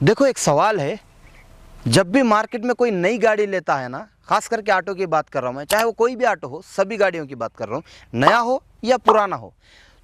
देखो, एक सवाल है। जब भी मार्केट में कोई नई गाड़ी लेता है ना, खास करके ऑटो की बात कर रहा हूँ मैं, चाहे वो कोई भी ऑटो हो, सभी गाड़ियों की बात कर रहा हूँ, नया हो या पुराना हो,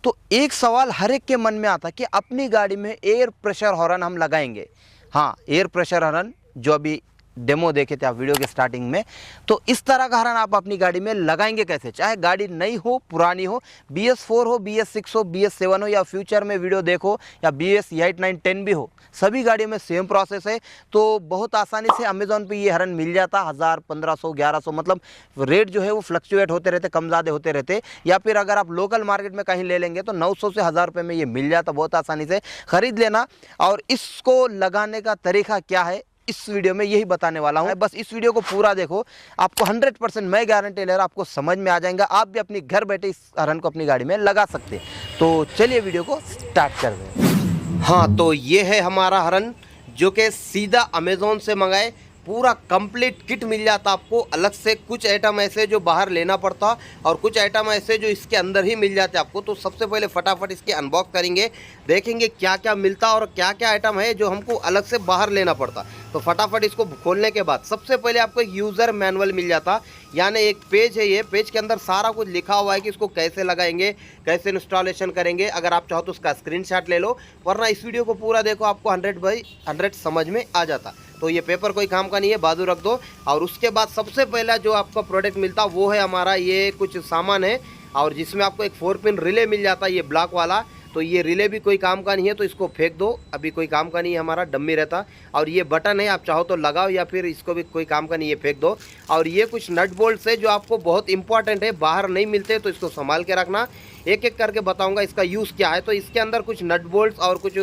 तो एक सवाल हर एक के मन में आता है कि अपनी गाड़ी में एयर प्रेशर हॉर्न हम लगाएंगे। हाँ, एयर प्रेशर हॉर्न जो अभी डेमो देखे थे आप वीडियो के स्टार्टिंग में, तो इस तरह का हॉर्न आप अपनी गाड़ी में लगाएंगे कैसे, चाहे गाड़ी नई हो पुरानी हो, BS4 हो, BS6 हो, BS7 हो, या फ्यूचर में वीडियो देखो या BS 8 9 10 भी हो, सभी गाड़ियों में सेम प्रोसेस है। तो बहुत आसानी से अमेज़ॉन पे ये हॉर्न मिल जाता, 1000 1500 1100, मतलब रेट जो है वो फ्लक्चुएट होते रहते, कम ज़्यादा होते रहते। या फिर अगर आप लोकल मार्केट में कहीं ले लेंगे तो 900 से 1000 रुपये में ये मिल जाता, बहुत आसानी से खरीद लेना। और इसको लगाने का तरीका क्या है, इस वीडियो में यही बताने वाला हूं। बस इस वीडियो को पूरा देखो, आपको 100% मैं गारंटी ले रहा, आपको समझ में आ जाएगा। आप भी अपनी घर बैठे इस हॉर्न को अपनी गाड़ी में लगा सकते हैं। तो चलिए वीडियो को स्टार्ट कर दें। हाँ, तो ये है हमारा हॉर्न जो कि सीधा अमेज़ॉन से मंगाए। पूरा कंप्लीट किट मिल जाता आपको। अलग से कुछ आइटम ऐसे जो बाहर लेना पड़ता और कुछ आइटम ऐसे जो इसके अंदर ही मिल जाते आपको। तो सबसे पहले फटाफट इसके अनबॉक्स करेंगे, देखेंगे क्या क्या मिलता और क्या क्या आइटम है जो हमको अलग से बाहर लेना पड़ता। तो फटाफट इसको खोलने के बाद सबसे पहले आपको एक यूज़र मैनुअल मिल जाता, यानी एक पेज है। ये पेज के अंदर सारा कुछ लिखा हुआ है कि इसको कैसे लगाएंगे, कैसे इंस्टॉलेशन करेंगे। अगर आप चाहो तो उसका स्क्रीनशॉट ले लो, वरना इस वीडियो को पूरा देखो, आपको 100/100 समझ में आ जाता। तो ये पेपर कोई काम का नहीं है, बाजू रख दो। और उसके बाद सबसे पहला जो आपका प्रोडक्ट मिलता वो है हमारा ये कुछ सामान है, और जिसमें आपको एक 4 पिन रिले मिल जाता है, ये ब्लॉक वाला। तो ये रिले भी कोई काम का नहीं है, तो इसको फेंक दो, अभी कोई काम का नहीं है, हमारा डम्मी रहता। और ये बटन है, आप चाहो तो लगाओ, या फिर इसको भी कोई काम का नहीं है, फेंक दो। और ये कुछ नट बोल्ट है जो आपको बहुत इंपॉर्टेंट है, बाहर नहीं मिलते, तो इसको संभाल के रखना। एक एक करके बताऊंगा इसका यूज़ क्या है। तो इसके अंदर कुछ नट बोल्ट और कुछ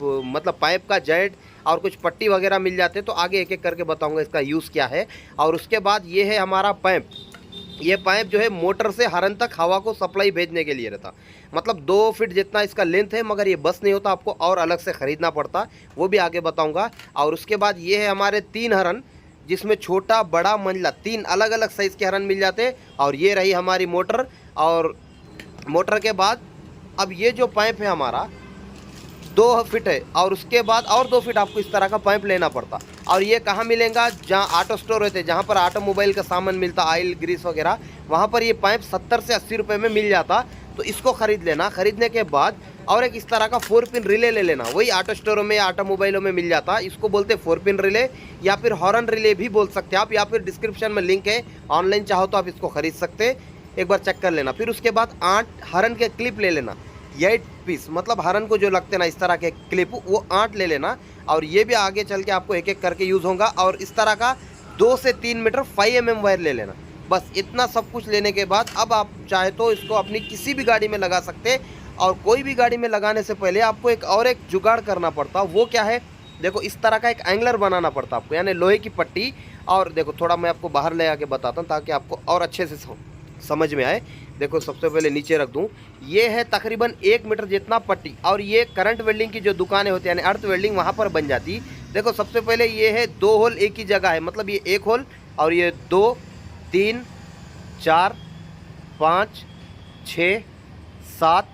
मतलब पाइप का जेड और कुछ पट्टी वगैरह मिल जाते हैं। तो आगे एक एक करके बताऊंगा इसका यूज़ क्या है। और उसके बाद ये है हमारा पाइप। ये पाइप जो है मोटर से हॉर्न तक हवा को सप्लाई भेजने के लिए रहता, मतलब 2 फीट जितना इसका लेंथ है, मगर ये बस नहीं होता, आपको और अलग से ख़रीदना पड़ता, वो भी आगे बताऊंगा। और उसके बाद ये है हमारे 3 हॉर्न, जिसमें छोटा बड़ा मंझला 3 अलग अलग साइज़ के हॉर्न मिल जाते। और ये रही हमारी मोटर। और मोटर के बाद अब ये जो पाइप है हमारा 2 फीट है, और उसके बाद और 2 फीट आपको इस तरह का पाइप लेना पड़ता। और ये कहाँ मिलेगा, जहाँ ऑटो स्टोर होते हैं, जहाँ पर ऑटोमोबाइल का सामान मिलता, ऑयल ग्रीस वगैरह, वहाँ पर ये पाइप 70 से 80 रुपये में मिल जाता। तो इसको ख़रीद लेना। ख़रीदने के बाद और एक इस तरह का 4 पिन रिले ले लेना, वही ऑटो स्टोरों में या ऑटोमोबाइलों में मिल जाता। इसको बोलते हैं 4 पिन रिले, या फिर हॉर्न रिले भी बोल सकते हैं आप, या फिर डिस्क्रिप्शन में लिंक है, ऑनलाइन चाहो तो आप इसको ख़रीद सकते हैं, एक बार चेक कर लेना। फिर उसके बाद 8 हॉर्न के क्लिप ले लेना, 8 पीस, मतलब हॉर्न को जो लगते ना इस तरह के क्लिप, वो 8 ले लेना। और ये भी आगे चल के आपको एक एक करके यूज़ होगा। और इस तरह का 2 से 3 मीटर 5 mm वायर ले लेना। बस इतना सब कुछ लेने के बाद अब आप चाहे तो इसको अपनी किसी भी गाड़ी में लगा सकते। और कोई भी गाड़ी में लगाने से पहले आपको एक जुगाड़ करना पड़ता। वो क्या है, देखो इस तरह का एक एंगलर बनाना पड़ता आपको, यानी लोहे की पट्टी। और देखो थोड़ा मैं आपको बाहर ले आके बताता हूँ ताकि आपको और अच्छे से समझ में आए। देखो सबसे पहले नीचे रख दूं, ये है तकरीबन 1 मीटर जितना पट्टी। और ये करंट वेल्डिंग की जो दुकानें होती हैं, यानी अर्थ वेल्डिंग, वहाँ पर बन जाती। देखो सबसे पहले ये है 2 होल एक ही जगह है, मतलब ये 1 होल, और ये 2 3 4 5 6 7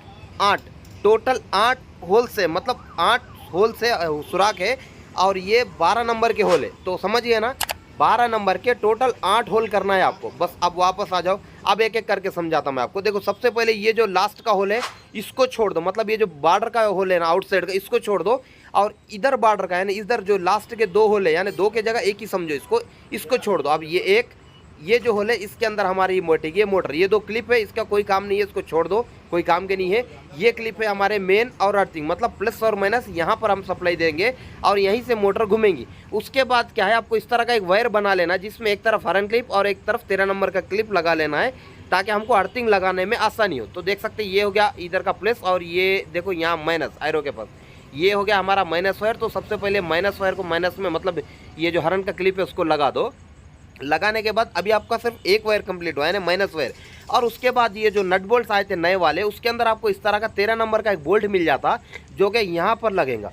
8, टोटल 8 होल से, मतलब 8 होल से सुराख है। और ये 12 नंबर के होल है, तो समझिए ना, 12 नंबर के टोटल 8 होल करना है आपको। बस अब वापस आ जाओ, अब एक एक करके समझाता मैं आपको। देखो सबसे पहले ये जो लास्ट का होल है इसको छोड़ दो, मतलब ये जो बॉर्डर का होल है ना आउटसाइड का, इसको छोड़ दो। और इधर बॉर्डर का, यानी इधर जो लास्ट के 2 होल है, यानी 2 के जगह 1 ही समझो, इसको छोड़ दो। अब ये जो होल है इसके अंदर हमारी मोटर, ये 2 क्लिप है, इसका कोई काम नहीं है, इसको छोड़ दो, कोई काम के नहीं है। ये क्लिप है हमारे मेन और अर्थिंग, मतलब प्लस और माइनस, यहाँ पर हम सप्लाई देंगे और यहीं से मोटर घूमेंगी। उसके बाद क्या है, आपको इस तरह का एक वायर बना लेना, जिसमें एक तरफ हॉर्न क्लिप और एक तरफ 13 नंबर का क्लिप लगा लेना है, ताकि हमको अर्थिंग लगाने में आसानी हो। तो देख सकते हैं ये हो गया इधर का प्लस, और ये देखो यहाँ माइनस आयरो के पास, ये हो गया हमारा माइनस वायर। तो सबसे पहले माइनस वायर को माइनस में, मतलब ये जो हॉर्न का क्लिप है उसको लगा दो। लगाने के बाद अभी आपका सिर्फ एक वायर कंप्लीट हुआ है, यानी माइनस वायर। और उसके बाद ये जो नट बोल्ट आए थे नए वाले, उसके अंदर आपको इस तरह का 13 नंबर का एक बोल्ट मिल जाता, जो कि यहाँ पर लगेगा।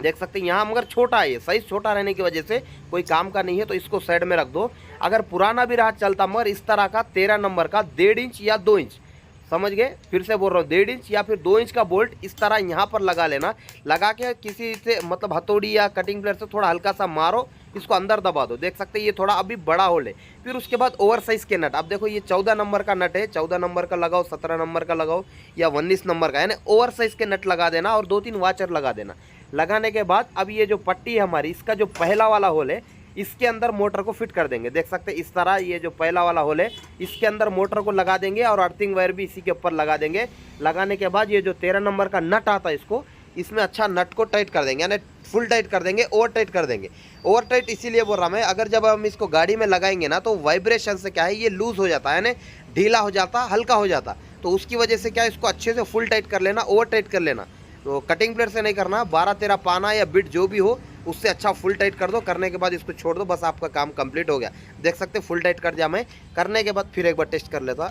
देख सकते हैं यहाँ, मगर छोटा है, ये साइज़ छोटा रहने की वजह से कोई काम का नहीं है, तो इसको साइड में रख दो। अगर पुराना भी रहा चलता, मगर इस तरह का 13 नंबर का 1.5 इंच या 2 इंच समझ गए, फिर से बोल रहा हूँ 1.5 इंच या फिर 2 इंच का बोल्ट इस तरह यहाँ पर लगा लेना। लगा के किसी से मतलब हथौड़ी या कटिंग प्लेट से थोड़ा हल्का सा मारो, इसको अंदर दबा दो। देख सकते हैं ये थोड़ा अभी बड़ा होल है। फिर उसके बाद ओवर साइज़ के नट, अब देखो ये 14 नंबर का नट है, 14 नंबर का लगाओ, 17 नंबर का लगाओ या 19 नंबर का, यानी ओवर साइज़ के नट लगा देना और 2-3 वाचर लगा देना। लगाने के बाद अब ये जो पट्टी है हमारी, इसका जो पहला वाला होल है इसके अंदर मोटर को फिट कर देंगे। देख सकते हैं इस तरह ये जो पहला वाला होल है इसके अंदर मोटर को लगा देंगे और अर्थिंग वायर भी इसी के ऊपर लगा देंगे। लगाने के बाद ये जो 13 नंबर का नट आता है इसमें अच्छा नट को टाइट कर देंगे, यानी फुल टाइट कर देंगे, ओवर टाइट कर देंगे। ओवर टाइट इसीलिए बोल रहा मैं, अगर जब हम इसको गाड़ी में लगाएंगे ना तो वाइब्रेशन से क्या है ये लूज़ हो जाता है, यानी ढीला हो जाता, हल्का हो जाता। तो उसकी वजह से क्या है इसको अच्छे से फुल टाइट कर लेना, ओवर टाइट कर लेना। तो कटिंग प्लेट से नहीं करना, 12-13 पाना या बिट जो भी हो उससे अच्छा फुल टाइट कर दो। करने के बाद इसको छोड़ दो, बस आपका काम कंप्लीट हो गया। देख सकते फुल टाइट कर दिया मैं। करने के बाद फिर एक बार टेस्ट कर लेता।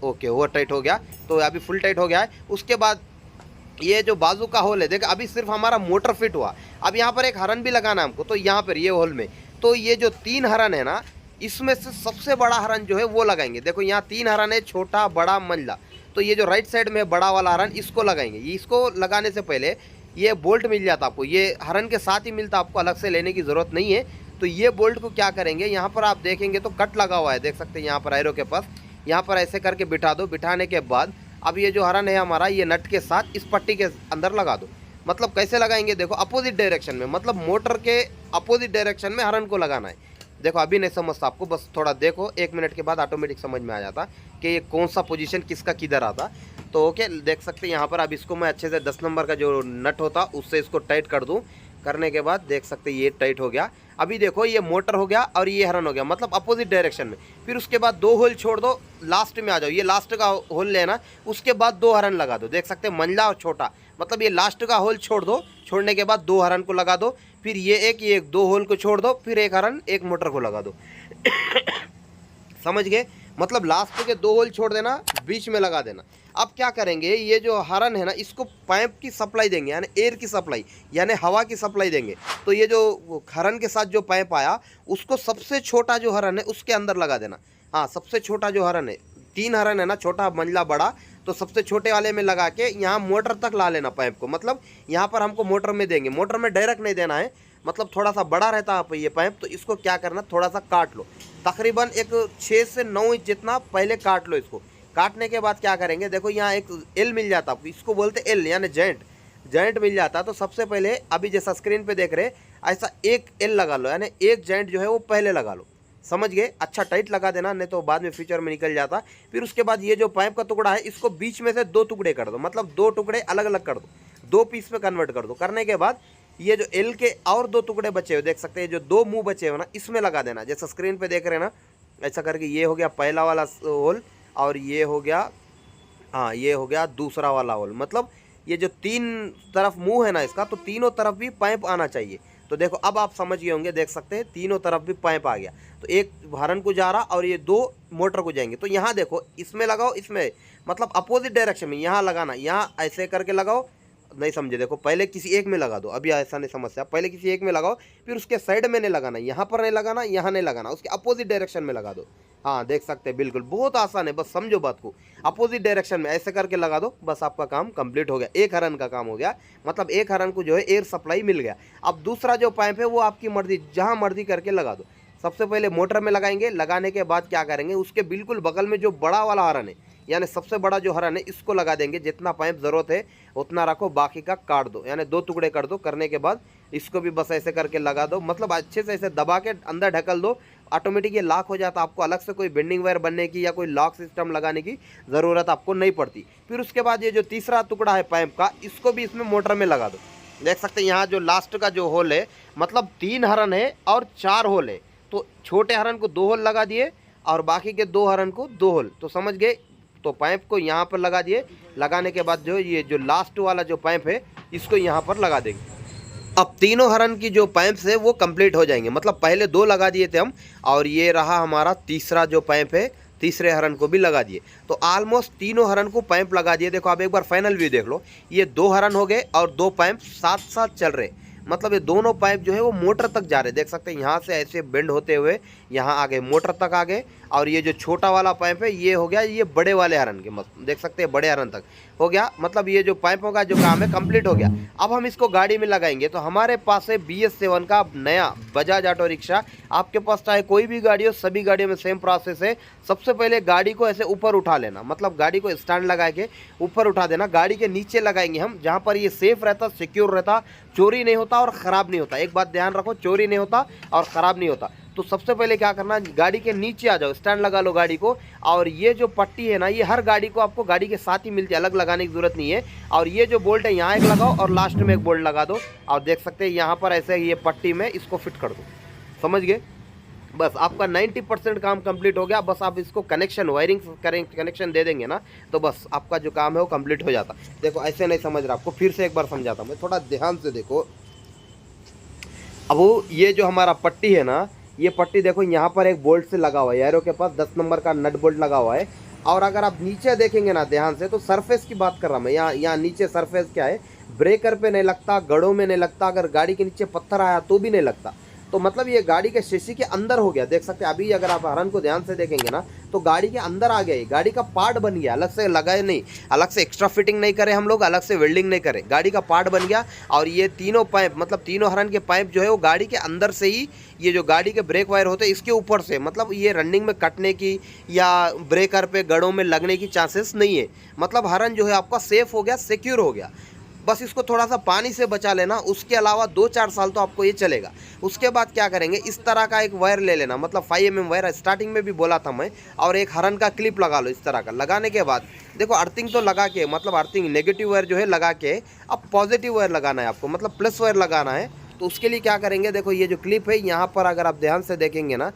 ओके, ओवर टाइट हो गया, तो अभी फुल टाइट हो गया है। उसके बाद ये जो बाजू का होल है, देखो अभी सिर्फ हमारा मोटर फिट हुआ। अब यहाँ पर एक हरन भी लगाना है हमको, तो यहाँ पर ये होल में तो ये जो 3 हरन है ना, इसमें से सबसे बड़ा हरन जो है वो लगाएंगे। देखो यहाँ 3 हरन है, छोटा बड़ा मंझला। तो ये जो राइट साइड में बड़ा वाला हरन इसको लगाएंगे। इसको लगाने से पहले ये बोल्ट मिल जाता आपको, ये हरन के साथ ही मिलता, आपको अलग से लेने की ज़रूरत नहीं है। तो ये बोल्ट को क्या करेंगे, यहाँ पर आप देखेंगे तो कट लगा हुआ है, देख सकते हैं यहाँ पर एरो के पास। यहाँ पर ऐसे करके बिठा दो। बिठाने के बाद अब ये जो हरन है हमारा ये नट के साथ इस पट्टी के अंदर लगा दो। मतलब कैसे लगाएंगे, देखो अपोजिट डायरेक्शन में, मतलब मोटर के अपोजिट डायरेक्शन में हरन को लगाना है। देखो अभी नहीं समझता आपको, बस थोड़ा देखो, 1 मिनट के बाद ऑटोमेटिक समझ में आ जाता कि ये कौन सा पोजीशन किसका किधर आता। तो ओके, देख सकते हैं यहाँ पर। अब इसको मैं अच्छे से 10 नंबर का जो नट होता उससे इसको टाइट कर दूँ। करने के बाद देख सकते हैं ये टाइट हो गया। अभी देखो ये मोटर हो गया और ये हरन हो गया, मतलब अपोजिट डायरेक्शन में। फिर उसके बाद 2 होल छोड़ दो, लास्ट में आ जाओ, ये लास्ट का होल लेना। उसके बाद 2 हरन लगा दो। देख सकते हैं मंझला और छोटा, मतलब ये लास्ट का होल छोड़ दो। छोड़ने के बाद 2 हरन को लगा दो। फिर ये एक 2 होल को छोड़ दो, फिर 1 हरन 1 मोटर को लगा दो। समझ गए, मतलब लास्ट के 2 होल छोड़ देना, बीच में लगा देना। अब क्या करेंगे, ये जो हरन है ना इसको पाइप की सप्लाई देंगे, यानी एयर की सप्लाई, यानी हवा की सप्लाई देंगे। तो ये जो हरन के साथ जो पाइप आया उसको सबसे छोटा जो हरन है उसके अंदर लगा देना। हाँ, सबसे छोटा जो हरन है, 3 हरन है ना, छोटा मंझला बड़ा, तो सबसे छोटे वाले में लगा के यहाँ मोटर तक ला लेना पाइप को। मतलब यहाँ पर हमको मोटर में देंगे, मोटर में डायरेक्ट नहीं देना है, मतलब थोड़ा सा बड़ा रहता है ये पाइप। तो इसको क्या करना, थोड़ा सा काट लो, तकरीबन एक 6 से 9 इंच जितना पहले काट लो इसको। काटने के बाद क्या करेंगे, देखो यहाँ एक एल मिल जाता आपको, इसको बोलते एल, यानी जॉइंट मिल जाता। तो सबसे पहले अभी जैसा स्क्रीन पे देख रहे ऐसा एक एल लगा लो, यानी एक जॉइंट जो है वो पहले लगा लो। समझ गए, अच्छा टाइट लगा देना, नहीं तो बाद में फ्यूचर में निकल जाता। फिर उसके बाद ये जो पाइप का टुकड़ा है इसको बीच में से 2 टुकड़े कर दो, मतलब 2 टुकड़े अलग अलग कर दो, 2 पीस में कन्वर्ट कर दो। करने के बाद ये जो एल के और 2 टुकड़े बचे हुए, देख सकते हैं जो 2 मुंह बचे हुए ना, इसमें लगा देना। जैसा स्क्रीन पे देख रहे हैं ना, ऐसा करके ये हो गया पहला वाला होल और ये हो गया, हाँ ये हो गया दूसरा वाला होल। मतलब ये जो 3 तरफ मुंह है ना इसका, तो तीनों तरफ भी पाइप आना चाहिए। तो देखो अब आप समझ गए होंगे, देख सकते हैं तीनों तरफ भी पाइप आ गया। तो एक हरन को जा रहा और ये 2 मोटर को जाएंगे। तो यहाँ देखो इसमें लगाओ, इसमें मतलब अपोजिट डायरेक्शन में यहाँ लगाना, यहाँ ऐसे करके लगाओ। नहीं समझे, देखो पहले किसी एक में लगा दो, अभी ऐसा नहीं समझता, पहले किसी एक में लगाओ, फिर उसके साइड में नहीं लगाना, यहाँ पर नहीं लगाना, यहाँ नहीं लगाना, उसके अपोजिट डायरेक्शन में लगा दो। हाँ देख सकते हैं, बिल्कुल बहुत आसान है, बस समझो बात को। अपोजिट डायरेक्शन में ऐसे करके लगा दो, बस आपका काम कंप्लीट हो गया। एक हरन का काम हो गया, मतलब एक हरन को जो है एयर सप्लाई मिल गया। अब दूसरा जो पाइप है वो आपकी मर्जी, जहाँ मर्जी करके लगा दो। सबसे पहले मोटर में लगाएंगे, लगाने के बाद क्या करेंगे, उसके बिल्कुल बगल में जो बड़ा वाला हरन है, यानी सबसे बड़ा जो हरन है, इसको लगा देंगे। जितना पाइप ज़रूरत है उतना रखो, बाकी का काट दो, यानी 2 टुकड़े कर दो। करने के बाद इसको भी बस ऐसे करके लगा दो, मतलब अच्छे से ऐसे दबा के अंदर ढकल दो, ऑटोमेटिक ये लॉक हो जाता। आपको अलग से कोई बेंडिंग वायर बनने की या कोई लॉक सिस्टम लगाने की ज़रूरत आपको नहीं पड़ती। फिर उसके बाद ये जो तीसरा टुकड़ा है पाइप का, इसको भी इसमें मोटर में लगा दो। देख सकते हैं यहाँ जो लास्ट का जो होल है, मतलब 3 हरन है और 4 होल है। तो छोटे हरन को 2 होल लगा दिए और बाकी के 2 हरन को 2 होल। तो समझ गए, तो पाइप को यहाँ पर लगा दिए। लगाने के बाद जो ये जो लास्ट वाला जो पाइप है इसको यहाँ पर लगा देंगे। अब तीनों हरन की जो पाइप्स है वो कंप्लीट हो जाएंगे, मतलब पहले 2 लगा दिए थे हम, और ये रहा हमारा तीसरा जो पाइप है, तीसरे हरन को भी लगा दिए। तो ऑलमोस्ट तीनों हरन को पाइप लगा दिए। देखो आप एक बार फाइनल व्यू देख लो, ये 2 हरन हो गए और 2 पाइप साथ साथ चल रहे, मतलब ये दोनों पाइप जो है वो मोटर तक जा रहे। देख सकते हैं यहाँ से ऐसे बेंड होते हुए यहाँ आ गए, मोटर तक आ गए। और ये जो छोटा वाला पाइप है ये हो गया ये बड़े वाले हरन के, देख सकते हैं बड़े हरन तक हो गया। मतलब ये जो पाइपों का जो काम है कंप्लीट हो गया। अब हम इसको गाड़ी में लगाएंगे। तो हमारे पास है BS7 का नया बजाज ऑटो रिक्शा। आपके पास चाहे कोई भी गाड़ी हो, सभी गाड़ियों में सेम प्रोसेस है। सबसे पहले गाड़ी को ऐसे ऊपर उठा लेना, मतलब गाड़ी को स्टैंड लगा के ऊपर उठा देना। गाड़ी के नीचे लगाएंगे हम, जहाँ पर ये सेफ रहता, सिक्योर रहता, चोरी नहीं होता और ख़राब नहीं होता। एक बात ध्यान रखो, चोरी नहीं होता और ख़राब नहीं होता। तो सबसे पहले क्या करना, गाड़ी के नीचे आ जाओ, स्टैंड लगा लो गाड़ी को। और ये जो पट्टी है ना, ये हर गाड़ी को आपको गाड़ी के साथ ही मिलती है, अलग लगाने की जरूरत नहीं है। और ये जो बोल्ट है यहाँ एक लगाओ और लास्ट में एक बोल्ट लगा दो। और देख सकते हैं यहाँ पर ऐसे ये पट्टी में इसको फिट कर दो, समझ गए। बस आपका 90% काम कंप्लीट हो गया। बस आप इसको कनेक्शन वायरिंग कनेक्शन दे देंगे ना, तो बस आपका जो काम है वो कंप्लीट हो जाता। देखो ऐसे नहीं समझ रहा, आपको फिर से एक बार समझाता हूँ मैं, थोड़ा ध्यान से देखो। अब वो ये जो हमारा पट्टी है ना, ये पट्टी देखो यहाँ पर एक बोल्ट से लगा हुआ है, एरो के पास 10 नंबर का नट बोल्ट लगा हुआ है। और अगर आप नीचे देखेंगे ना ध्यान से, तो सरफेस की बात कर रहा हूँ मैं। यहाँ नीचे सरफेस क्या है, ब्रेकर पे नहीं लगता, गड़ों में नहीं लगता, अगर गाड़ी के नीचे पत्थर आया तो भी नहीं लगता। तो मतलब ये गाड़ी के शीशी के अंदर हो गया, देख सकते हैं। अभी अगर आप हरन को ध्यान से देखेंगे ना, तो गाड़ी के अंदर आ गया, गाड़ी का पार्ट बन गया, अलग से लगाए नहीं, अलग से एक्स्ट्रा फिटिंग नहीं करे हम लोग, अलग से वेल्डिंग नहीं करे, गाड़ी का पार्ट बन गया। और ये तीनों पाइप, मतलब तीनों हरन के पाइप जो है वो गाड़ी के अंदर से ही, ये जो गाड़ी के ब्रेक वायर होते हैं इसके ऊपर से, मतलब ये रनिंग में कटने की या ब्रेकर पे गड़ों में लगने की चांसेस नहीं है। मतलब हरन जो है आपका सेफ हो गया, सिक्योर हो गया। बस इसको थोड़ा सा पानी से बचा लेना, उसके अलावा 2-4 साल तो आपको ये चलेगा। उसके बाद क्या करेंगे, इस तरह का एक वायर ले लेना, मतलब 5 mm वायर, स्टार्टिंग में भी बोला था मैं। और एक हरन का क्लिप लगा लो इस तरह का। लगाने के बाद देखो अर्थिंग तो लगा के, मतलब अर्थिंग नेगेटिव वायर जो है लगा के, अब पॉजिटिव वायर लगाना है आपको, मतलब प्लस वायर लगाना है। तो उसके लिए क्या करेंगे, देखो ये जो क्लिप है यहाँ पर अगर आप ध्यान से देखेंगे ना,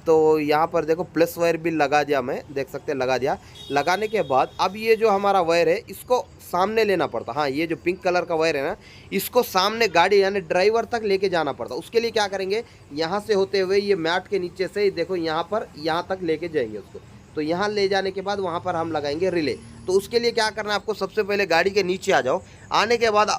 तो यहाँ पर देखो प्लस वायर भी लगा दिया मैं, देख सकते हैं लगा दिया। लगाने के बाद अब ये जो हमारा वायर है इसको सामने लेना पड़ता। हाँ, ये जो पिंक कलर का वायर है ना, इसको सामने गाड़ी यानी ड्राइवर तक लेके जाना पड़ता। उसके लिए क्या करेंगे, यहाँ से होते हुए ये मैट के नीचे से देखो यहाँ पर, यहाँ तक लेके जाएंगे उसको। तो यहाँ ले जाने के बाद वहाँ पर हम लगाएंगे रिले। तो उसके लिए क्या करना है आपको, सबसे पहले गाड़ी के नीचे आ जाओ। आने के बाद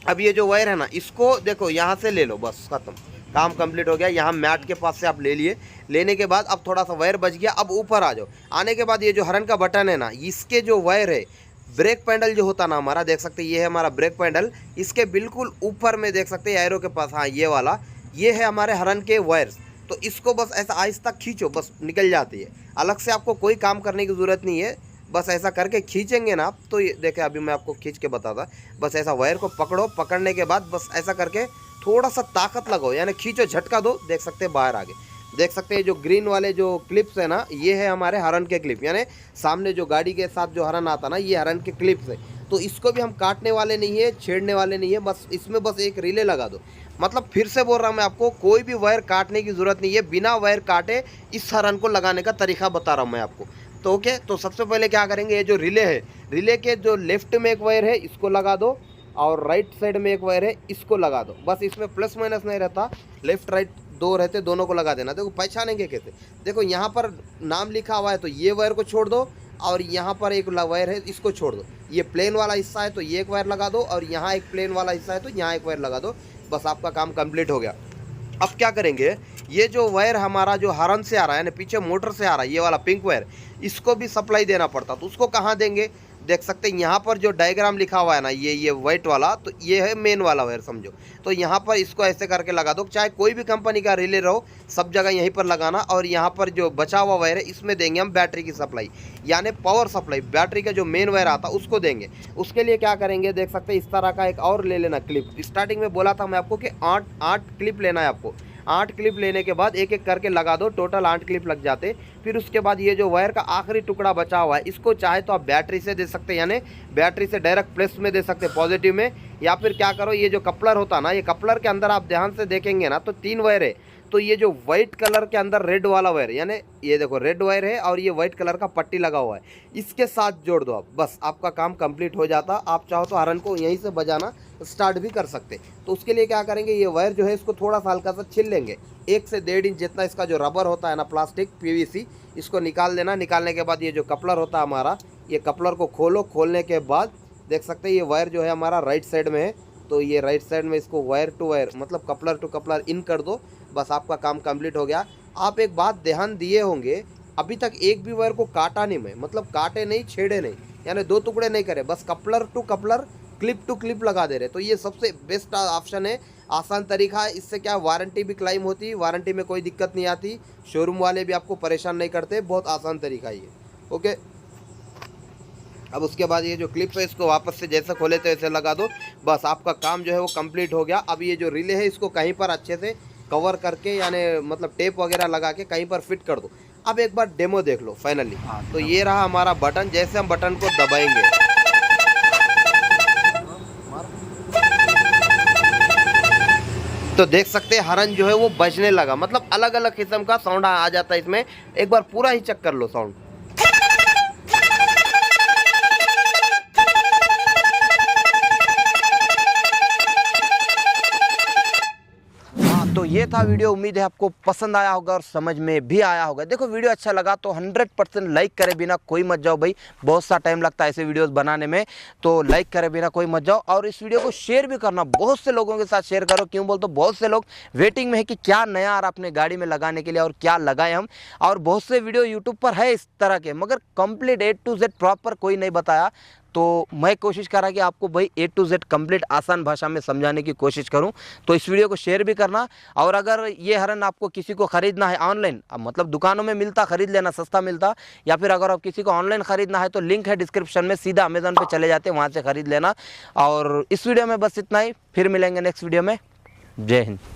अब ये जो वायर है ना, इसको देखो यहाँ से ले लो, बस खत्म, काम कंप्लीट हो गया। यहाँ मैट के पास से आप ले लिए। लेने के बाद अब थोड़ा सा वायर बच गया, अब ऊपर आ जाओ। आने के बाद ये जो हरन का बटन है ना, इसके जो वायर है, ब्रेक पैडल जो होता ना हमारा, देख सकते हैं ये है हमारा ब्रेक पैडल, इसके बिल्कुल ऊपर में देख सकते हैं एरो के पास, हाँ ये वाला, ये है हमारे हरन के वायर्स। तो इसको बस ऐसा आहिस्ता खींचो, बस निकल जाती है। अलग से आपको कोई काम करने की ज़रूरत नहीं है, बस ऐसा करके खींचेंगे ना आप, तो ये देखें अभी मैं आपको खींच के बताता। बस ऐसा वायर को पकड़ो, पकड़ने के बाद बस ऐसा करके थोड़ा सा ताकत लगाओ, यानी खींचो, झटका दो, देख सकते हैं बाहर आगे। देख सकते हैं जो ग्रीन वाले जो क्लिप्स है ना, ये है हमारे हरन के क्लिप, यानी सामने जो गाड़ी के साथ जो हरन आता ना, ये हरन के क्लिप्स है। तो इसको भी हम काटने वाले नहीं है, छेड़ने वाले नहीं है, बस इसमें बस एक रिले लगा दो। मतलब फिर से बोल रहा हूँ मैं आपको, कोई भी वायर काटने की ज़रूरत नहीं है, बिना वायर काटे इस हरन को लगाने का तरीका बता रहा हूँ मैं आपको। तो ओके, तो सबसे पहले क्या करेंगे, ये जो रिले है, रिले के जो लेफ्ट में एक वायर है इसको लगा दो, और राइट साइड में एक वायर है इसको लगा दो। बस इसमें प्लस माइनस नहीं रहता, लेफ्ट राइट दो रहते, दोनों को लगा देना। देखो पहचानेंगे कैसे, देखो यहाँ पर नाम लिखा हुआ है तो ये वायर को छोड़ दो, और यहाँ पर एक वायर है इसको छोड़ दो। ये प्लेन वाला हिस्सा है तो ये एक वायर लगा दो, और यहाँ एक प्लेन वाला हिस्सा है तो यहाँ एक वायर लगा दो। बस आपका काम कंप्लीट हो गया। अब क्या करेंगे, ये जो वायर हमारा जो हरन से आ रहा है ना, पीछे मोटर से आ रहा है, ये वाला पिंक वायर, इसको भी सप्लाई देना पड़ता। तो उसको कहाँ देंगे, देख सकते हैं यहाँ पर जो डायग्राम लिखा हुआ है ना, ये वाइट वाला, तो ये है मेन वाला वायर समझो। तो यहाँ पर इसको ऐसे करके लगा दो, चाहे कोई भी कंपनी का रिले रहो, सब जगह यहीं पर लगाना। और यहाँ पर जो बचा हुआ वायर है इसमें देंगे हम बैटरी की सप्लाई, यानी पावर सप्लाई, बैटरी का जो मेन वायर आता उसको देंगे। उसके लिए क्या करेंगे, देख सकते हैं इस तरह का एक और ले लेना क्लिप। स्टार्टिंग में बोला था मैं आपको कि 8 क्लिप लेना है आपको। 8 क्लिप लेने के बाद एक एक करके लगा दो, टोटल 8 क्लिप लग जाते। फिर उसके बाद ये जो वायर का आखिरी टुकड़ा बचा हुआ है, इसको चाहे तो आप बैटरी से दे सकते हैं, यानी बैटरी से डायरेक्ट प्लस में दे सकते हैं, पॉजिटिव में। या फिर क्या करो, ये जो कपलर होता है ना, ये कपलर के अंदर आप ध्यान से देखेंगे ना, तो 3 वायर है। तो ये जो वाइट कलर के अंदर रेड वाला वायर, यानी ये देखो रेड वायर है और ये वाइट कलर का पट्टी लगा हुआ है, इसके साथ जोड़ दो आप, बस आपका काम कंप्लीट हो जाता। आप चाहो तो हरन को यहीं से बजाना स्टार्ट भी कर सकते। तो उसके लिए क्या करेंगे, ये वायर जो है इसको थोड़ा सा हल्का सा छील लेंगे, 1 से 1.5 इंच जितना इसका जो रबर होता है ना, प्लास्टिक PVC, इसको निकाल देना। निकालने के बाद ये जो कपलर होता है हमारा, ये कपलर को खोलो। खोलने के बाद देख सकते हैं ये वायर जो है हमारा राइट साइड में है, तो ये राइट साइड में इसको वायर टू वायर, मतलब कपलर टू कपलर इन कर दो। बस आपका काम कंप्लीट हो गया। आप एक बात ध्यान दिए होंगे, अभी तक एक भी वायर को काटा नहीं मैं, मतलब काटे नहीं, छेड़े नहीं, यानी दो टुकड़े नहीं करे, बस coupler to coupler, clip to clip लगा दे रहे। तो ये सबसे बेस्ट ऑप्शन है, आसान तरीका है। इससे क्या वारंटी भी क्लाइम होती है, वारंटी में कोई दिक्कत नहीं आती, शोरूम वाले भी आपको परेशान नहीं करते, बहुत आसान तरीका है ये। ओके, अब उसके बाद ये जो क्लिप है इसको वापस से जैसे खोले तो ऐसे लगा दो, बस आपका काम जो है वो कंप्लीट हो गया। अब ये जो रिले है इसको कहीं पर अच्छे से कवर करके, यानी मतलब टेप वगैरह लगा के कहीं पर फिट कर दो। अब एक बार डेमो देख लो फाइनली। तो ये रहा हमारा बटन, जैसे हम बटन को दबाएंगे तो देख सकते हैं हॉर्न जो है वो बजने लगा, मतलब अलग अलग किस्म का साउंड आ जाता है इसमें। एक बार पूरा ही चेक कर लो साउंड। तो ये था वीडियो, उम्मीद है आपको पसंद आया होगा और समझ में भी आया होगा। देखो वीडियो अच्छा लगा तो 100% लाइक करे बिना कोई मत जाओ भाई, बहुत सा टाइम लगता है ऐसे वीडियोस बनाने में, तो लाइक करे बिना कोई मत जाओ। और इस वीडियो को शेयर भी करना, बहुत से लोगों के साथ शेयर करो। क्यों बोल तो बहुत से लोग वेटिंग में है कि क्या नया आ रहा अपने गाड़ी में लगाने के लिए और क्या लगाए हम। और बहुत से वीडियो यूट्यूब पर है इस तरह के, मगर complete A to Z proper कोई नहीं बताया। तो मैं कोशिश कर रहा कि आपको भाई A to Z कंप्लीट आसान भाषा में समझाने की कोशिश करूं। तो इस वीडियो को शेयर भी करना। और अगर ये हॉर्न आपको किसी को ख़रीदना है ऑनलाइन, अब मतलब दुकानों में मिलता, ख़रीद लेना, सस्ता मिलता, या फिर अगर आप किसी को ऑनलाइन ख़रीदना है तो लिंक है डिस्क्रिप्शन में, सीधा अमेज़न पे चले जाते हैं, वहाँ से ख़रीद लेना। और इस वीडियो में बस इतना ही, फिर मिलेंगे नेक्स्ट वीडियो में। जय हिंद।